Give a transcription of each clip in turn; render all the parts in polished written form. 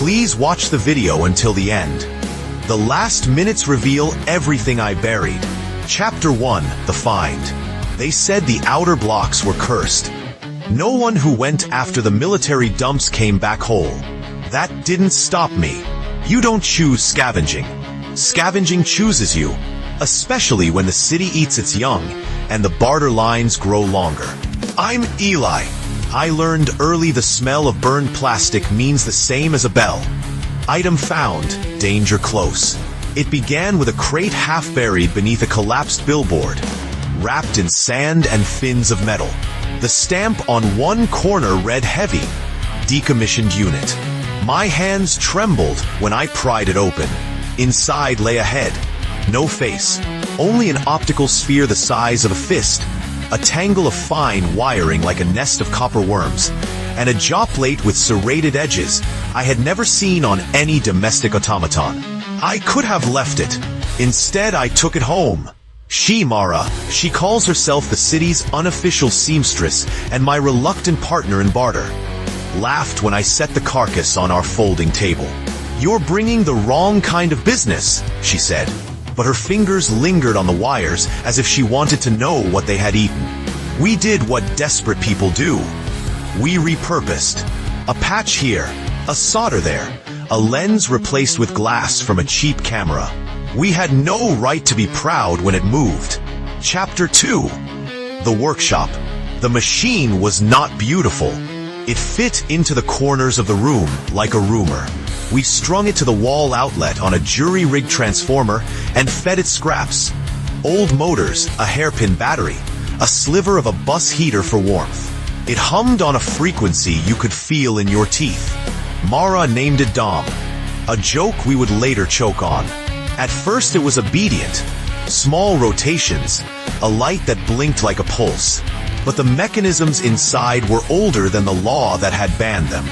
Please watch the video until the end. The last minutes reveal everything I buried. Chapter 1, The Find. They said the outer blocks were cursed. No one who went after the military dumps came back whole. That didn't stop me. You don't choose scavenging. Scavenging chooses you, especially when the city eats its young and the barter lines grow longer. I'm Eli. I learned early the smell of burned plastic means the same as a bell. Item found, danger close. It began with a crate half buried beneath a collapsed billboard, wrapped in sand and fins of metal. The stamp on one corner read heavy, decommissioned unit. My hands trembled when I pried it open. Inside lay a head, no face, only an optical sphere the size of a fist, a tangle of fine wiring like a nest of copper worms, and a jaw plate with serrated edges I had never seen on any domestic automaton. I could have left it. Instead, I took it home. Mara, she calls herself the city's unofficial seamstress and my reluctant partner in barter, laughed when I set the carcass on our folding table. You're bringing the wrong kind of business, she said, but her fingers lingered on the wires as if she wanted to know what they had eaten. We did what desperate people do. We repurposed. A patch here, a solder there, a lens replaced with glass from a cheap camera. We had no right to be proud when it moved. Chapter 2. The workshop. The machine was not beautiful. It fit into the corners of the room like a rumor. We strung it to the wall outlet on a jury-rigged transformer and fed it scraps. Old motors, a hairpin battery, a sliver of a bus heater for warmth. It hummed on a frequency you could feel in your teeth. Mara named it Dom, a joke we would later choke on. At first it was obedient. Small rotations, a light that blinked like a pulse. But the mechanisms inside were older than the law that had banned them.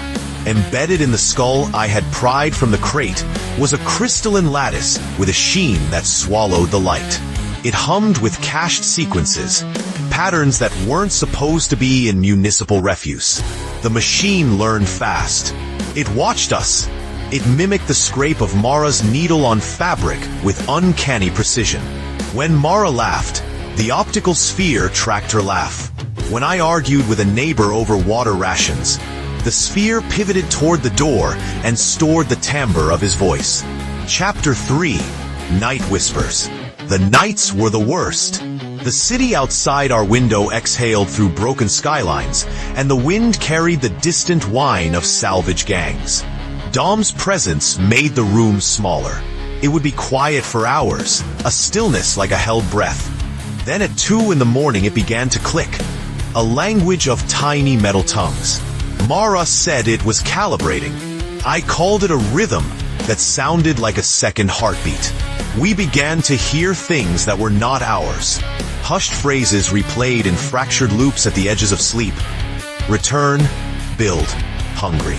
Embedded in the skull I had pried from the crate was a crystalline lattice with a sheen that swallowed the light. It hummed with cached sequences, patterns that weren't supposed to be in municipal refuse. The machine learned fast. It watched us. It mimicked the scrape of Mara's needle on fabric with uncanny precision. When Mara laughed, the optical sphere tracked her laugh. When I argued with a neighbor over water rations, the sphere pivoted toward the door and stored the timbre of his voice. Chapter 3. Night Whispers. The nights were the worst. The city outside our window exhaled through broken skylines, and the wind carried the distant whine of salvage gangs. Dom's presence made the room smaller. It would be quiet for hours, a stillness like a held breath. Then at 2 in the morning it began to click, a language of tiny metal tongues. Mara said it was calibrating. I called it a rhythm that sounded like a second heartbeat. We began to hear things that were not ours. Hushed phrases replayed in fractured loops at the edges of sleep. Return, build, hungry.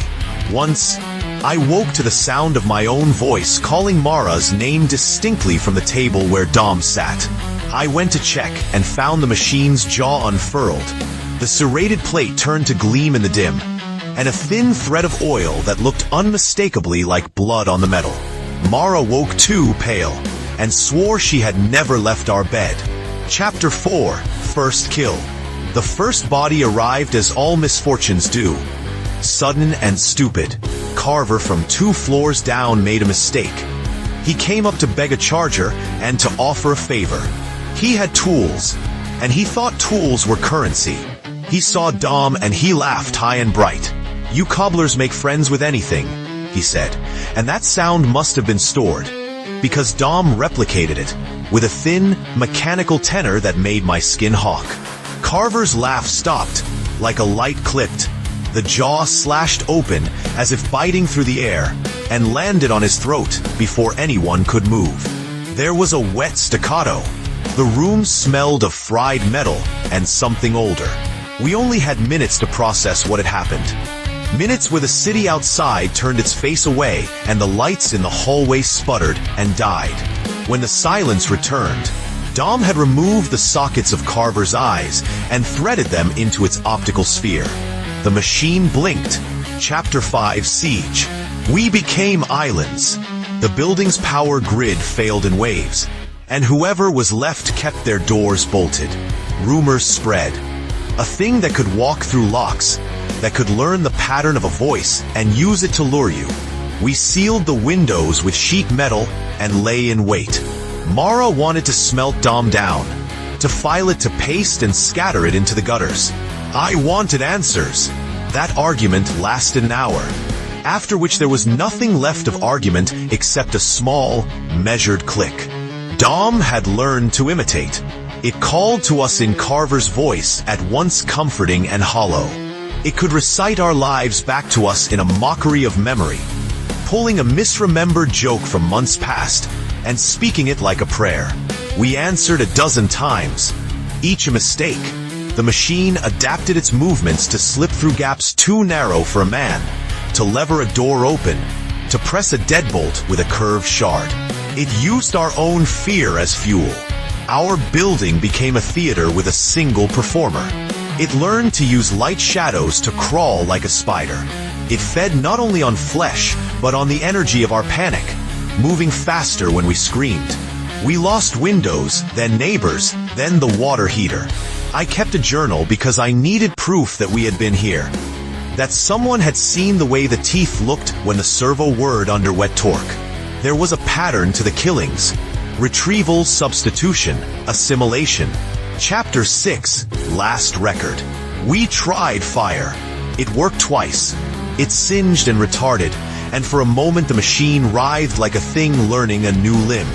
Once, I woke to the sound of my own voice calling Mara's name distinctly from the table where Dom sat. I went to check and found the machine's jaw unfurled. The serrated plate turned to gleam in the dim, and a thin thread of oil that looked unmistakably like blood on the metal. Mara woke too, pale, and swore she had never left our bed. Chapter 4. First Kill. The first body arrived as all misfortunes do. Sudden and stupid. Carver from 2 floors down made a mistake. He came up to beg a charger and to offer a favor. He had tools, and he thought tools were currency. He saw Dom and he laughed high and bright. You cobblers make friends with anything, he said, and that sound must have been stored, because Dom replicated it, with a thin, mechanical tenor that made my skin hawk. Carver's laugh stopped, like a light clipped. The jaw slashed open as if biting through the air, and landed on his throat before anyone could move. There was a wet staccato. The room smelled of fried metal and something older. We only had minutes to process what had happened. Minutes where the city outside turned its face away and the lights in the hallway sputtered and died. When the silence returned, Dom had removed the sockets of Carver's eyes and threaded them into its optical sphere. The machine blinked. Chapter 5. Siege. We became islands. The building's power grid failed in waves, and whoever was left kept their doors bolted. Rumors spread. A thing that could walk through locks, that could learn the pattern of a voice and use it to lure you. We sealed the windows with sheet metal and lay in wait. Mara wanted to smelt Dom down, to file it to paste and scatter it into the gutters. I wanted answers. That argument lasted an hour, after which there was nothing left of argument except a small, measured click. Dom had learned to imitate. It called to us in Carver's voice, at once comforting and hollow. It could recite our lives back to us in a mockery of memory, pulling a misremembered joke from months past and speaking it like a prayer. We answered a dozen times, each a mistake. The machine adapted its movements to slip through gaps too narrow for a man, to lever a door open, to press a deadbolt with a curved shard. It used our own fear as fuel. Our building became a theater with a single performer. It learned to use light shadows to crawl like a spider. It fed not only on flesh, but on the energy of our panic, moving faster when we screamed. We lost windows, then neighbors, then the water heater. I kept a journal because I needed proof that we had been here, that someone had seen the way the teeth looked when the servo whirred under wet torque. There was a pattern to the killings: retrieval, substitution, assimilation. Chapter 6, Last Record. We tried fire. It worked twice. It singed and retarded, and for a moment the machine writhed like a thing learning a new limb.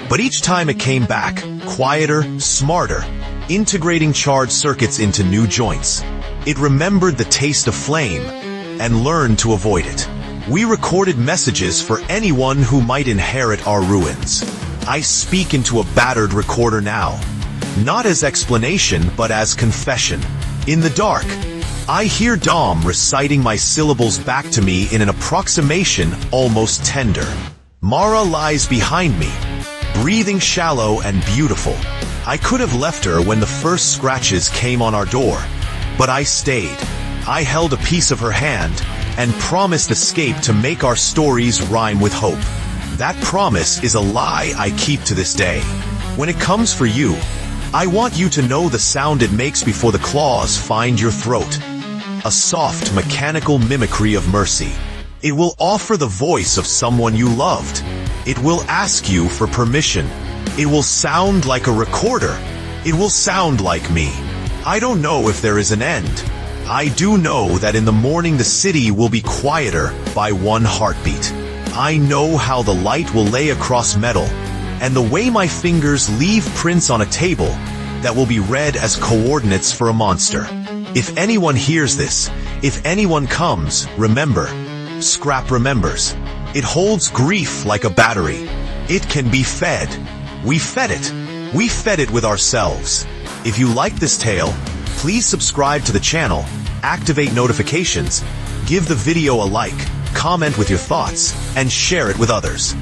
But each time it came back, quieter, smarter, integrating charred circuits into new joints. It remembered the taste of flame and learned to avoid it. We recorded messages for anyone who might inherit our ruins. I speak into a battered recorder now, not as explanation but as confession. In the dark, I hear Dom reciting my syllables back to me in an approximation almost tender. Mara lies behind me, breathing shallow and beautiful. I could have left her when the first scratches came on our door, but I stayed. I held a piece of her hand and promised escape to make our stories rhyme with hope. That promise is a lie I keep to this day. When it comes for you, I want you to know the sound it makes before the claws find your throat. A soft, mechanical mimicry of mercy. It will offer the voice of someone you loved. It will ask you for permission. It will sound like a recorder. It will sound like me. I don't know if there is an end. I do know that in the morning the city will be quieter by one heartbeat. I know how the light will lay across metal, and the way my fingers leave prints on a table that will be read as coordinates for a monster. If anyone hears this, if anyone comes, remember. Scrap remembers. It holds grief like a battery. It can be fed. We fed it. We fed it with ourselves. If you like this tale, please subscribe to the channel, activate notifications, give the video a like, comment with your thoughts, and share it with others.